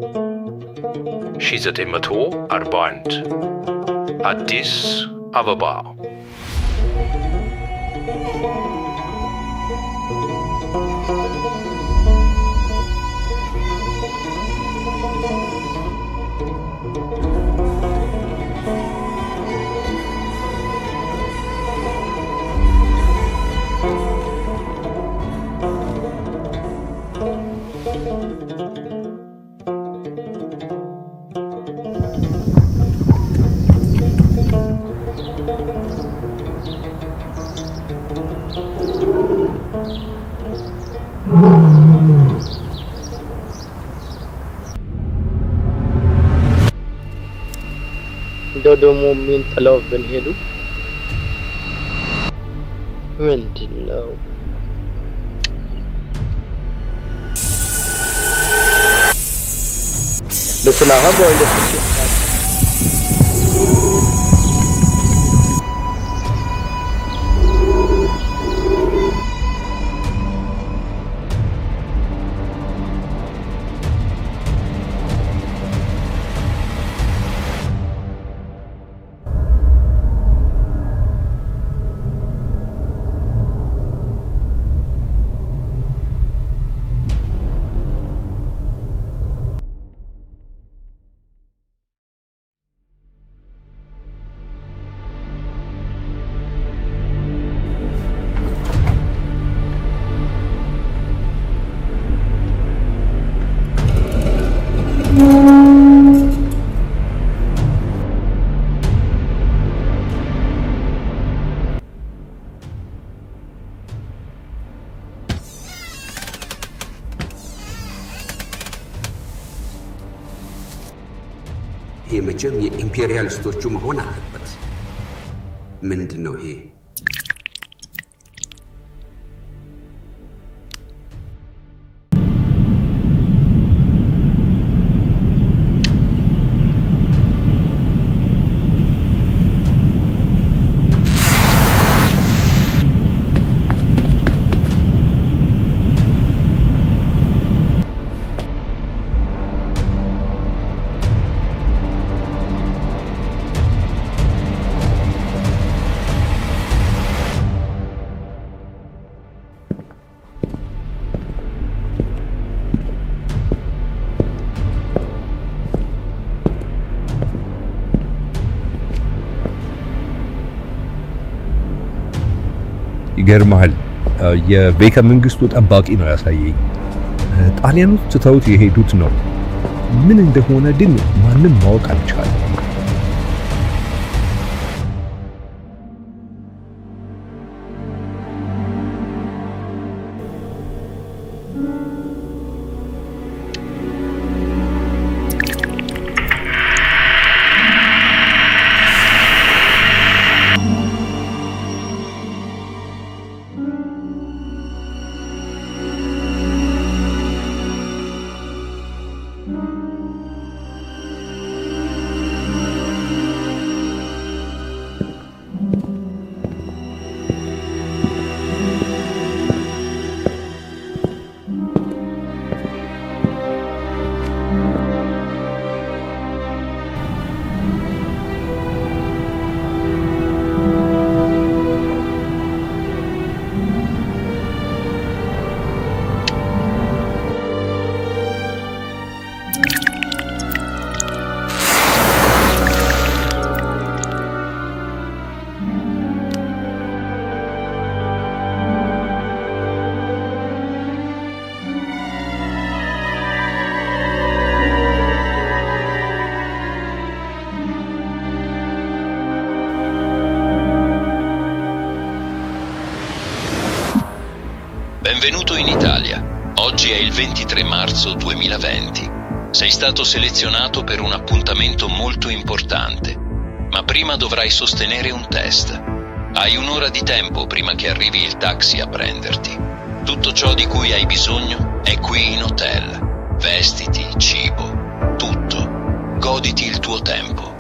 1941 አዲስ አበባ። እንደው ደግሞ ምን ጥለው ብንሄዱ ምንድነው? በስላሃ በወይለት የመቼም የኢምፔሪያሊስቶቹ መሆን አለበት። ምንድነው ይሄ? ይገርማል። የቤተ መንግስቱ ጠባቂ ነው ያሳየኝ። ጣሊያኖች ትተውት የሄዱት ነው። ምን እንደሆነ ግን ማንም ማወቅ አልቻለም። Benvenuto in Italia. Oggi è il 23 marzo 2020. Sei stato selezionato per un appuntamento molto importante, ma prima dovrai sostenere un test. Hai un'ora di tempo prima che arrivi il taxi a prenderti. Tutto ciò di cui hai bisogno è qui in hotel. Vestiti, cibo, tutto. Goditi il tuo tempo.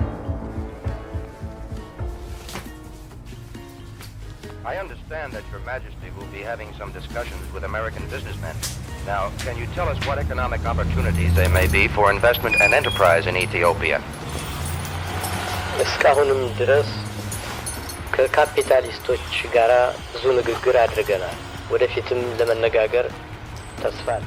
I understand that Your Majesty will be having some discussions with American businessmen. Now, can you tell us what economic opportunities there may be for investment and enterprise in Ethiopia? እስካሁንም ድረስ ከካፒታሊስቶች ጋራ ብዙ ንግግር አድርገናል። ወደፊትም ለመነጋገር ተስፋ አለ።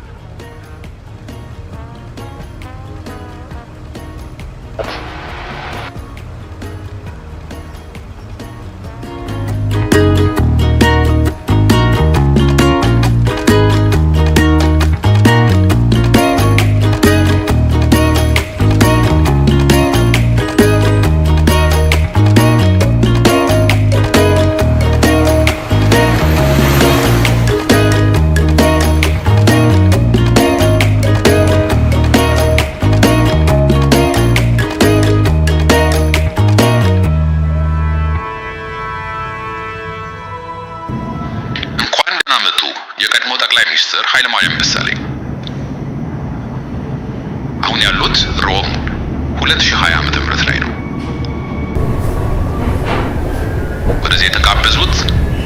ኃይለማርያም ደሳለኝ አሁን ያሉት ሮም 2020 ዓመተ ምህረት ላይ ነው። ወደዚህ የተጋበዙት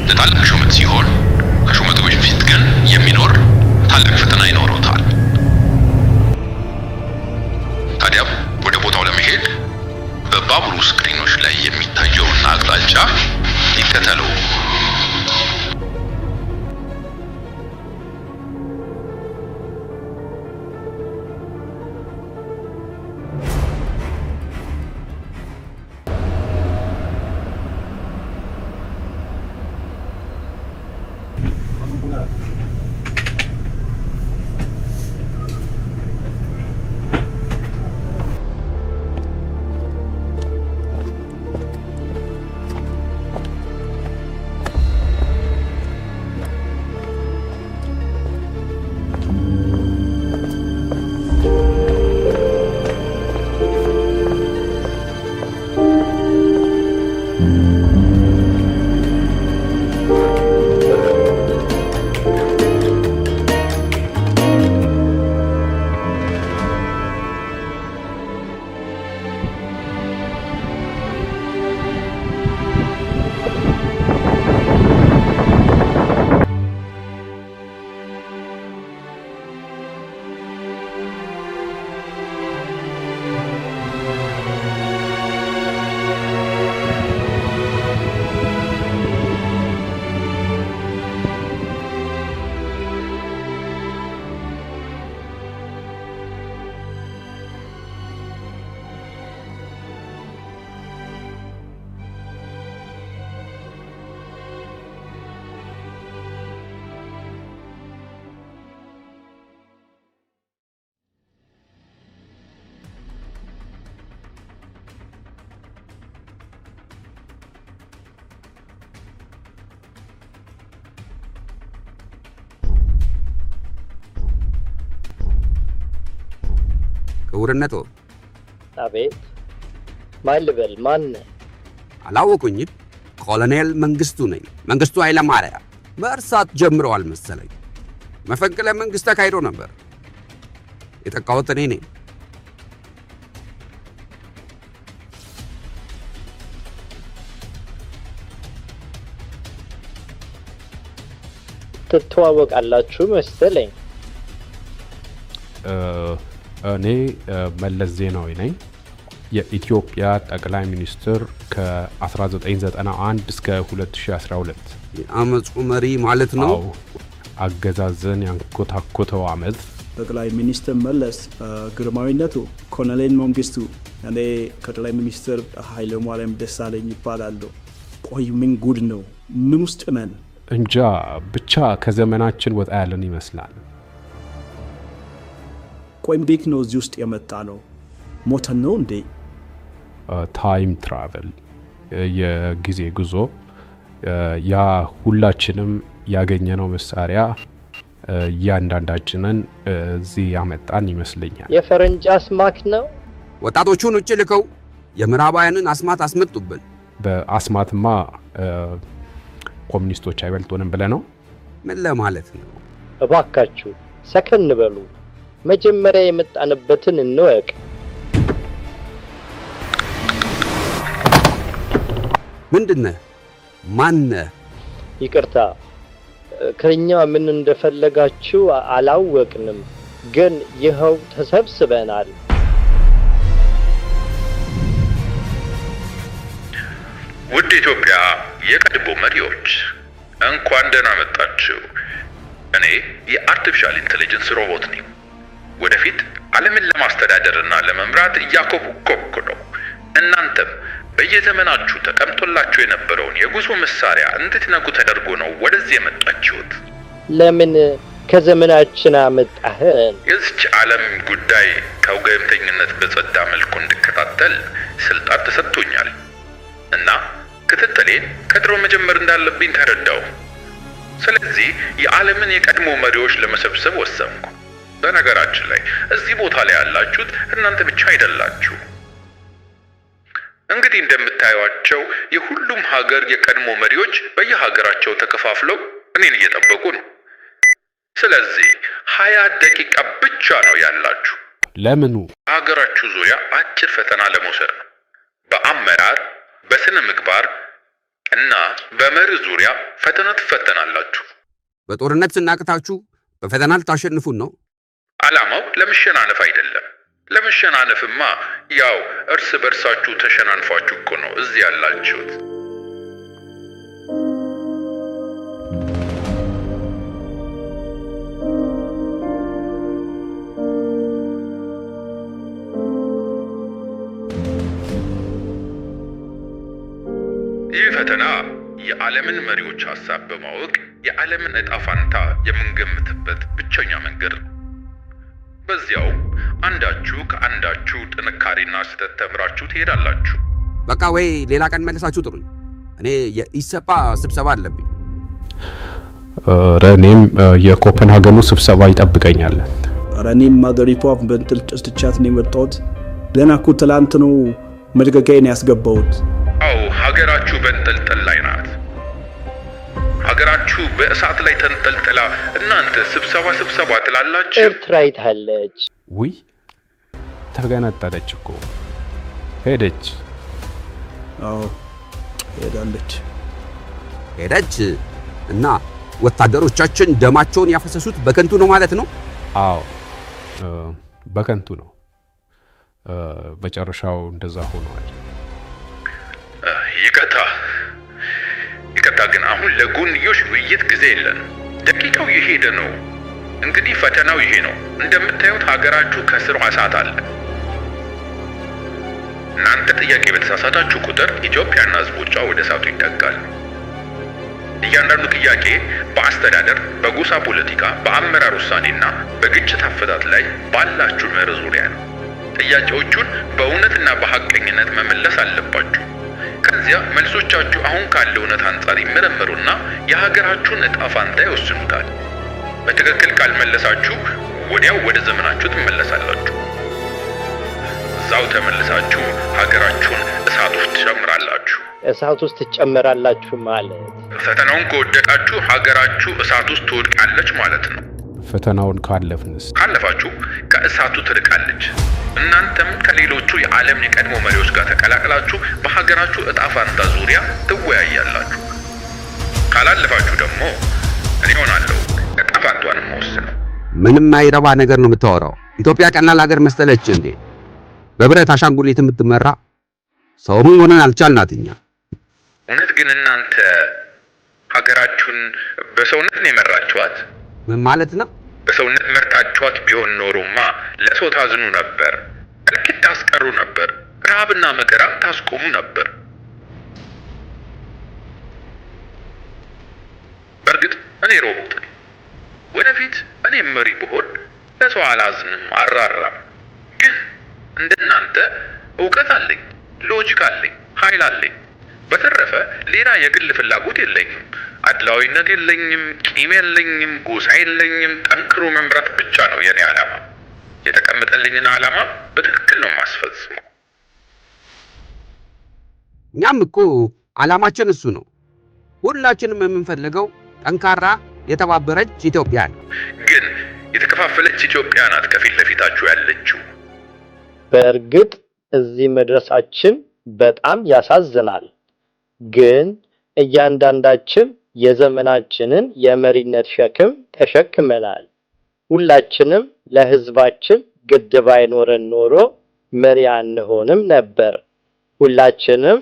ለታላቅ ሹመት ሲሆን ከሹመቱ በፊት ግን የሚኖር ታላቅ ፈተና ይኖረዋል። ታዲያ ወደ ቦታው ለመሄድ በባቡሩ ስክሪኖች ላይ የሚታየውን አቅጣጫ ይከተሉ። ክቡርነቶ። አቤት። ማን ልበል? ማን? አላወቁኝም። ኮሎኔል መንግስቱ ነኝ። መንግስቱ ኃይለማርያም። መርሳት ጀምረዋል መሰለኝ። መፈንቅለ መንግስት ተካሂዶ ነበር። የተቃወተ እኔ ነኝ። ትተዋወቃላችሁ መሰለኝ። እኔ መለስ ዜናዊ ነኝ። የኢትዮጵያ ጠቅላይ ሚኒስትር ከ1991 እስከ 2012 የአመፁ መሪ ማለት ነው። አገዛዝን ያንኮታኮተው አመፅ ጠቅላይ ሚኒስትር መለስ ግርማዊነቱ ኮሎኔል መንግስቱ፣ እኔ ከጠቅላይ ሚኒስትር ኃይለማርያም ደሳለኝ ይባላሉ። ቆይ ምን ጉድ ነው? ምን ውስጥ ነን? እንጃ ብቻ ከዘመናችን ወጣ ያለን ይመስላል። ቆይ እንዴት ነው እዚህ ውስጥ የመጣ ነው? ሞተን ነው እንዴ? ታይም ትራቨል የጊዜ ጉዞ ያ ሁላችንም ያገኘነው መሳሪያ ያንዳንዳችንን እዚህ ያመጣን ይመስለኛል። የፈረንጅ አስማት ነው። ወጣቶቹን ውጭ ልከው የምዕራባውያንን አስማት አስመጡብን። በአስማትማ ኮሙኒስቶች አይበልጡንም ብለህ ነው? ምን ለማለት ነው? እባካችሁ ሰከን በሉ። መጀመሪያ የመጣንበትን እንወቅ። ምንድነህ? ማነህ? ይቅርታ፣ ከኛ ምን እንደፈለጋችሁ አላወቅንም፣ ግን ይኸው ተሰብስበናል። ውድ ኢትዮጵያ የቀድሞ መሪዎች እንኳን ደህና መጣችሁ። እኔ የአርቲፊሻል ኢንተለጀንስ ሮቦት ነኝ። ወደፊት ዓለምን ለማስተዳደርና ለመምራት እያኮበኮብኩ ነው። እናንተም በየዘመናችሁ ተቀምጦላችሁ የነበረውን የጉዞ መሳሪያ እንድትነኩ ተደርጎ ነው ወደዚህ የመጣችሁት። ለምን ከዘመናችን አመጣህን? የዚች ዓለም ጉዳይ ከወገንተኝነት በጸዳ መልኩ እንድከታተል ስልጣን ተሰጥቶኛል እና ክትትሌን ከድሮ መጀመር እንዳለብኝ ተረዳው። ስለዚህ የዓለምን የቀድሞ መሪዎች ለመሰብሰብ ወሰንኩ። በነገራችን ላይ እዚህ ቦታ ላይ ያላችሁት እናንተ ብቻ አይደላችሁ። እንግዲህ እንደምታዩአቸው የሁሉም ሀገር የቀድሞ መሪዎች በየሀገራቸው ተከፋፍለው እኔን እየጠበቁ ነው። ስለዚህ 20 ደቂቃ ብቻ ነው ያላችሁ። ለምኑ? ሀገራችሁ ዙሪያ አጭር ፈተና ለመውሰድ ነው። በአመራር በስነ ምግባር እና በመርህ ዙሪያ ፈተና ትፈተናላችሁ። በጦርነት ስናቅታችሁ በፈተና ልታሸንፉን ነው? ዓላማው ለመሸናነፍ አይደለም። ለመሸናነፍማ ያው እርስ በርሳችሁ ተሸናንፋችሁ እኮ ነው እዚህ ያላችሁት። ይህ ፈተና የዓለምን መሪዎች ሐሳብ በማወቅ የዓለምን ዕጣ ፋንታ የምንገምትበት ብቸኛ መንገድ ነው። በዚያው አንዳችሁ ከአንዳችሁ ጥንካሬና ስህተት ተምራችሁ ትሄዳላችሁ። በቃ ወይ ሌላ ቀን መልሳችሁ ጥሩኝ። እኔ የኢሰፓ ስብሰባ አለብኝ። እኔም የኮፐንሃገኑ ስብሰባ ይጠብቀኛል። እኔም ሀገሪቷ በእንጥል ጭስቻት ነው የመጣሁት። ገና እኮ ትላንት ነው መልቀቂያን ያስገባሁት። አዎ ሀገራችሁ በእንጥልጥል ላይ ናት። ሀገራችሁ በእሳት ላይ ተንጠልጥላ እናንተ ስብሰባ ትላላችሁ። ኤርትራ ይታለች። ውይ ተገነጠለች እኮ ሄደች። አዎ ሄደች እና ወታደሮቻችን ደማቸውን ያፈሰሱት በከንቱ ነው ማለት ነው? አዎ በከንቱ ነው። በጨረሻው እንደዛ ሆኗል። ይቅርታ ግን አሁን ለጎንዮሽ ውይይት ጊዜ የለን። ደቂቃው የሄደ ነው። እንግዲህ ፈተናው ይሄ ነው። እንደምታዩት ሀገራችሁ ከስሩ እሳት አለ። እናንተ ጥያቄ በተሳሳታችሁ ቁጥር ኢትዮጵያና ሕዝቦቿ ወደ እሳቱ ይጠጋሉ። እያንዳንዱ ጥያቄ በአስተዳደር፣ በጎሳ ፖለቲካ፣ በአመራር ውሳኔና በግጭት አፈታት ላይ ባላችሁ መርህ ዙሪያ ነው። ጥያቄዎቹን በእውነትና በሐቀኝነት መመለስ አለባችሁ። ከዚያ መልሶቻችሁ አሁን ካለው እውነት አንጻር ይመረመሩና የሀገራችሁን ዕጣ ፋንታ ይወስኑታል። በትክክል ካልመለሳችሁ ወዲያው ወደ ዘመናችሁ ትመለሳላችሁ። እዛው ተመልሳችሁ ሀገራችሁን እሳት ውስጥ ትጨምራላችሁ። እሳት ውስጥ ትጨምራላችሁ ማለት ፈተናውን ከወደቃችሁ ሀገራችሁ እሳት ውስጥ ትወድቃለች ማለት ነው። ፈተናውን ካለፋችሁ ከእሳቱ ትርቃለች። እናንተም ከሌሎቹ የዓለም የቀድሞ መሪዎች ጋር ተቀላቅላችሁ በሀገራችሁ ዕጣ ፋንታ ዙሪያ ትወያያላችሁ። ካላለፋችሁ ደግሞ እኔ ሆናለሁ ዕጣ ፋንታዋንም መወስነው። ምንም አይረባ ነገር ነው የምታወራው። ኢትዮጵያ ቀላል ሀገር መሰለች እንዴ? በብረት አሻንጉሊት የምትመራ ሰውም ሆነን አልቻልናትኛ። እውነት ግን እናንተ ሀገራችሁን በሰውነት ነው የመራችኋት? ምን ማለት ነው? በሰውነት መርታችኋት ቢሆን ኖሮማ ለሰው ታዝኑ ነበር፣ እልቂት ታስቀሩ ነበር፣ ረሃብና መከራ ታስቆሙ ነበር። በእርግጥ እኔ ሮቦት ነኝ። ወደፊት እኔ መሪ ብሆን ለሰው አላዝንም፣ አራራም። ግን እንደናንተ እውቀት አለኝ፣ ሎጂክ አለኝ፣ ኃይል አለኝ። በተረፈ ሌላ የግል ፍላጎት የለኝም፣ አድላዊነት የለኝም፣ ቂም የለኝም፣ ጎሳ የለኝም። ጠንክሮ መምራት ብቻ ነው የኔ ዓላማ። የተቀመጠልኝን ዓላማ በትክክል ነው ማስፈጽመው። እኛም እኮ ዓላማችን እሱ ነው። ሁላችንም የምንፈልገው ጠንካራ የተባበረች ኢትዮጵያ ነው። ግን የተከፋፈለች ኢትዮጵያ ናት ከፊት ለፊታችሁ ያለችው። በእርግጥ እዚህ መድረሳችን በጣም ያሳዝናል። ግን እያንዳንዳችን የዘመናችንን የመሪነት ሸክም ተሸክመናል። ሁላችንም ለህዝባችን ግድብ አይኖረን ኖሮ መሪ አንሆንም ነበር። ሁላችንም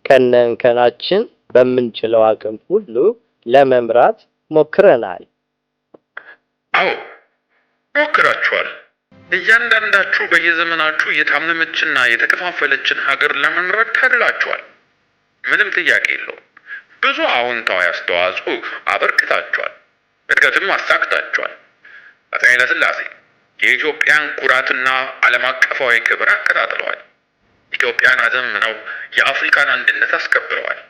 ከነንከናችን በምንችለው አቅም ሁሉ ለመምራት ሞክረናል። አዎ ሞክራችኋል። እያንዳንዳችሁ በየዘመናችሁ የታመመችና የተከፋፈለችን ሀገር ለመምራት ታግላችኋል። ምንም ጥያቄ የለውም። ብዙ አዎንታዊ አስተዋጽኦ አበርክታችኋል። እድገትም አሳክታችኋል። አፄ ኃይለ ሥላሴ የኢትዮጵያን ኩራትና ዓለም አቀፋዊ ክብር አቀጣጥለዋል። ኢትዮጵያን አዘምነው የአፍሪካን አንድነት አስከብረዋል።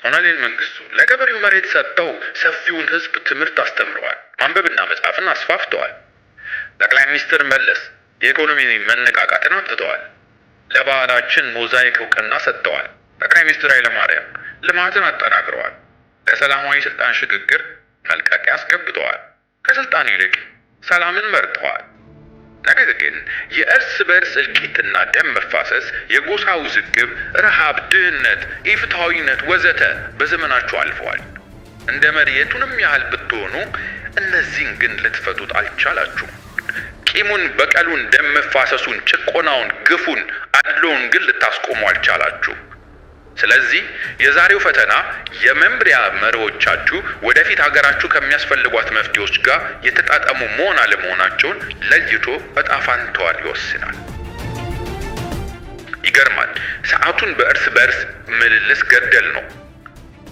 ኮሎኔል መንግስቱ ለገበሬው መሬት ሰጥተው ሰፊውን ህዝብ ትምህርት አስተምረዋል። ማንበብና መጻፍን አስፋፍተዋል። ጠቅላይ ሚኒስትር መለስ የኢኮኖሚ መነቃቃትን አምጥተዋል። ለባህላችን ሞዛይክ እውቅና ሰጥተዋል። ጠቅላይ ሚኒስትር ኃይለማርያም ልማትን አጠናክረዋል። ለሰላማዊ ስልጣን ሽግግር መልቀቂያ አስገብተዋል። ከስልጣን ይልቅ ሰላምን መርጠዋል። ነገር ግን የእርስ በርስ እልቂትና ደም መፋሰስ፣ የጎሳ ውዝግብ፣ ረሃብ፣ ድህነት፣ ኢፍትሐዊነት ወዘተ በዘመናችሁ አልፈዋል። እንደ መሪ የቱንም ያህል ብትሆኑ እነዚህን ግን ልትፈቱት አልቻላችሁም። ቂሙን፣ በቀሉን፣ ደም መፋሰሱን፣ ጭቆናውን፣ ግፉን፣ አድሎውን ግን ልታስቆሙ አልቻላችሁም። ስለዚህ የዛሬው ፈተና የመምሪያ መሪዎቻችሁ ወደፊት ሀገራችሁ ከሚያስፈልጓት መፍትሄዎች ጋር የተጣጣሙ መሆን አለመሆናቸውን ለይቶ ዕጣ ፈንታዋን ይወስናል። ይገርማል። ሰዓቱን በእርስ በርስ ምልልስ ገደል ነው።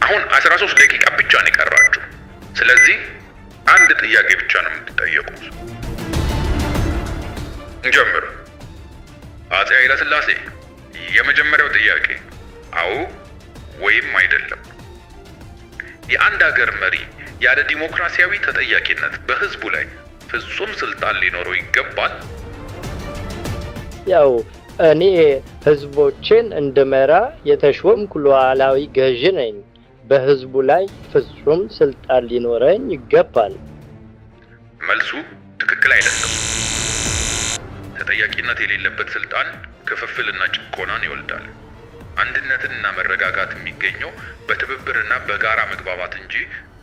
አሁን 13 ደቂቃ ብቻ ነው የቀራችሁ። ስለዚህ አንድ ጥያቄ ብቻ ነው የምትጠየቁት። እንጀምር። አፄ ኃይለ ሥላሴ የመጀመሪያው ጥያቄ አዎ ወይም አይደለም። የአንድ ሀገር መሪ ያለ ዲሞክራሲያዊ ተጠያቂነት በህዝቡ ላይ ፍጹም ስልጣን ሊኖረው ይገባል? ያው እኔ ህዝቦችን እንድመራ የተሾምኩ ሉዓላዊ ገዥ ነኝ። በህዝቡ ላይ ፍጹም ስልጣን ሊኖረኝ ይገባል። መልሱ ትክክል አይደለም። ተጠያቂነት የሌለበት ስልጣን ክፍፍልና ጭቆናን ይወልዳል። አንድነትና መረጋጋት የሚገኘው በትብብርና በጋራ መግባባት እንጂ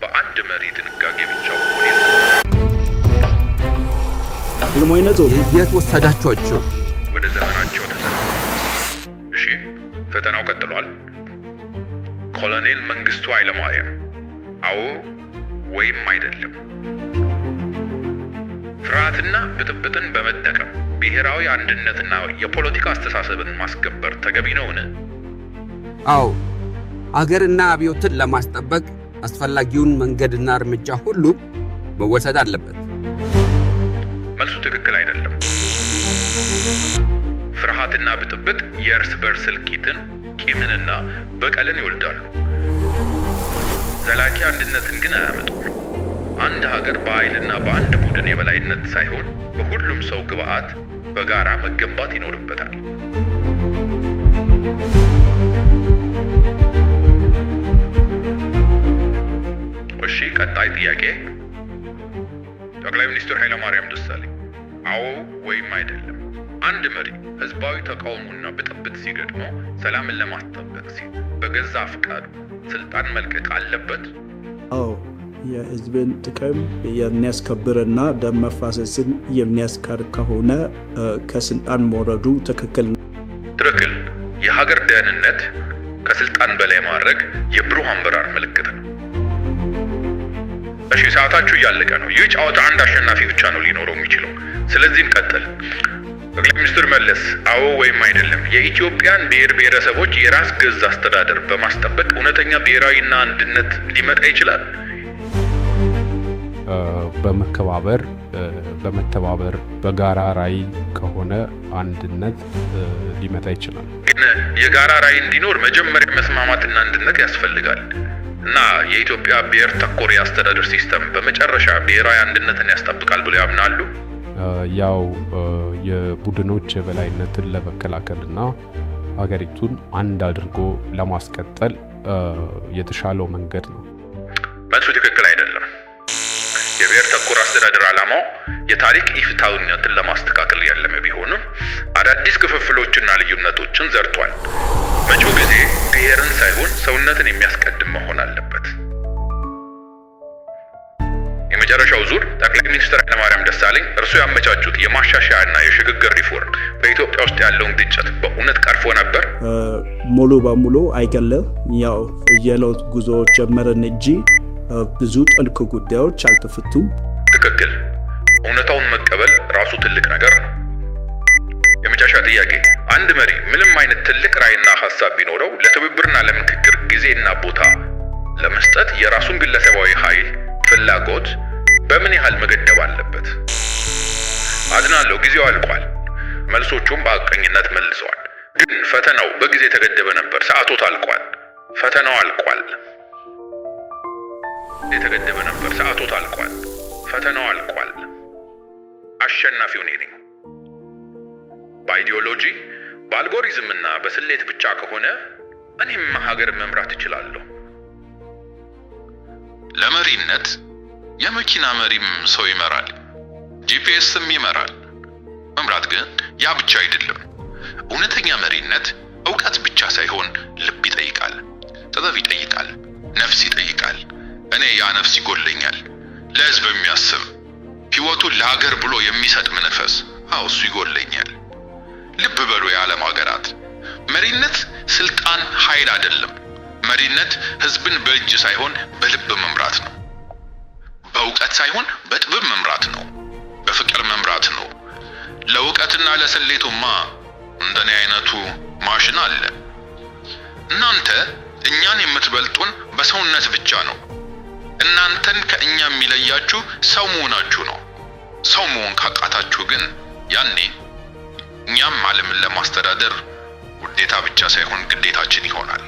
በአንድ መሪ ድንጋጌ ብቻ የት ወሰዳችኋቸው? ወደ ዘመናቸው ተሰልፈው። እሺ፣ ፈተናው ቀጥሏል። ኮሎኔል መንግስቱ ኃይለማርያም አዎ ወይም አይደለም። ፍርሃትና ብጥብጥን በመጠቀም ብሔራዊ አንድነትና የፖለቲካ አስተሳሰብን ማስከበር ተገቢ ነውን? አዎ፣ አገርና አብዮትን ለማስጠበቅ አስፈላጊውን መንገድና እርምጃ ሁሉ መወሰድ አለበት። መልሱ ትክክል አይደለም። ፍርሃትና ብጥብጥ የእርስ በርስ እልቂትን፣ ቂምንና በቀልን ይወልዳሉ። ዘላቂ አንድነትን ግን አያመጡም። አንድ ሀገር በኃይልና በአንድ ቡድን የበላይነት ሳይሆን በሁሉም ሰው ግብዓት በጋራ መገንባት ይኖርበታል። እሺ፣ ቀጣይ ጥያቄ። ጠቅላይ ሚኒስትር ኃይለማርያም ደሳለኝ አዎ ወይም አይደለም። አንድ መሪ ህዝባዊ ተቃውሞና ብጥብጥ ሲገጥመው ሰላምን ለማስጠበቅ ሲል በገዛ ፍቃዱ ስልጣን መልቀቅ አለበት? አዎ፣ የህዝብን ጥቅም የሚያስከብርና ደም መፋሰስን የሚያስቀር ከሆነ ከስልጣን መውረዱ ትክክል ነው። ትክክል። የሀገር ደህንነት ከስልጣን በላይ ማድረግ የብሩህ አመራር ምልክት ነው። እሺ፣ ሰዓታችሁ እያለቀ ነው። ይህ ጨዋታ አንድ አሸናፊ ብቻ ነው ሊኖረው የሚችለው። ስለዚህ እንቀጥል። ጠቅላይ ሚኒስትር መለስ አዎ ወይም አይደለም፣ የኢትዮጵያን ብሔር ብሔረሰቦች የራስ ገዝ አስተዳደር በማስጠበቅ እውነተኛ ብሔራዊና አንድነት ሊመጣ ይችላል? በመተባበር በጋራ ራዕይ ከሆነ አንድነት ሊመጣ ይችላል። ግን የጋራ ራዕይ እንዲኖር መጀመሪያ መስማማትና አንድነት ያስፈልጋል እና የኢትዮጵያ ብሔር ተኮር የአስተዳደር ሲስተም በመጨረሻ ብሔራዊ አንድነትን ያስጠብቃል ብለው ያምናሉ? ያው የቡድኖች የበላይነትን ለመከላከልና ሀገሪቱን አንድ አድርጎ ለማስቀጠል የተሻለው መንገድ ነው። መልሱ ትክክል አይደለም። የብሔር ተኮር አስተዳደር ዓላማው የታሪክ ኢፍትሐዊነትን ለማስተካከል ያለመ ቢሆንም አዳዲስ ክፍፍሎችና ልዩነቶችን ዘርቷል። መጪው ጊዜ ብሔርን ሳይሆን ሰውነትን የሚያስቀድም መሆን አለበት። ሚኒስትር ኃይለማርያም ደሳለኝ እርሱ ያመቻቹት የማሻሻያና የሽግግር ሪፎርም በኢትዮጵያ ውስጥ ያለውን ግጭት በእውነት ቀርፎ ነበር? ሙሉ በሙሉ አይገለም። ያው የለውጥ ጉዞ ጀመረን እንጂ ብዙ ጥልቅ ጉዳዮች አልተፈቱም። ትክክል። እውነታውን መቀበል ራሱ ትልቅ ነገር ነው። የመጨረሻ ጥያቄ፣ አንድ መሪ ምንም አይነት ትልቅ ራዕይና ሐሳብ ቢኖረው ለትብብርና ለምክክር ጊዜና ቦታ ለመስጠት የራሱን ግለሰባዊ ኃይል ፍላጎት በምን ያህል መገደብ አለበት? አዝናለሁ፣ ጊዜው አልቋል። መልሶቹም በአቀኝነት መልሰዋል። ግን ፈተናው በጊዜ የተገደበ ነበር። ሰዓቶት አልቋል። ፈተናው አልቋል። የተገደበ ነበር። ሰዓቶት አልቋል። ፈተናው አልቋል። አሸናፊው እኔ ነኝ። በአይዲዮሎጂ በአልጎሪዝምና በስሌት ብቻ ከሆነ እኔም ሀገር መምራት እችላለሁ። ለመሪነት የመኪና መሪም ሰው ይመራል፣ ጂፒኤስም ይመራል። መምራት ግን ያ ብቻ አይደለም። እውነተኛ መሪነት ዕውቀት ብቻ ሳይሆን ልብ ይጠይቃል፣ ጥበብ ይጠይቃል፣ ነፍስ ይጠይቃል። እኔ ያ ነፍስ ይጎለኛል። ለሕዝብ የሚያስብ ሕይወቱን ለሀገር ብሎ የሚሰጥ መንፈስ እሱ ይጎለኛል። ልብ በሉ የዓለም ሀገራት፣ መሪነት ስልጣን ኃይል አይደለም። መሪነት ሕዝብን በእጅ ሳይሆን በልብ መምራት ነው። በእውቀት ሳይሆን በጥበብ መምራት ነው። በፍቅር መምራት ነው። ለእውቀትና ለስሌቱማ እንደኔ አይነቱ ማሽን አለ። እናንተ እኛን የምትበልጡን በሰውነት ብቻ ነው። እናንተን ከእኛ የሚለያችሁ ሰው መሆናችሁ ነው። ሰው መሆን ካቃታችሁ ግን ያኔ እኛም ዓለምን ለማስተዳደር ውዴታ ብቻ ሳይሆን ግዴታችን ይሆናል።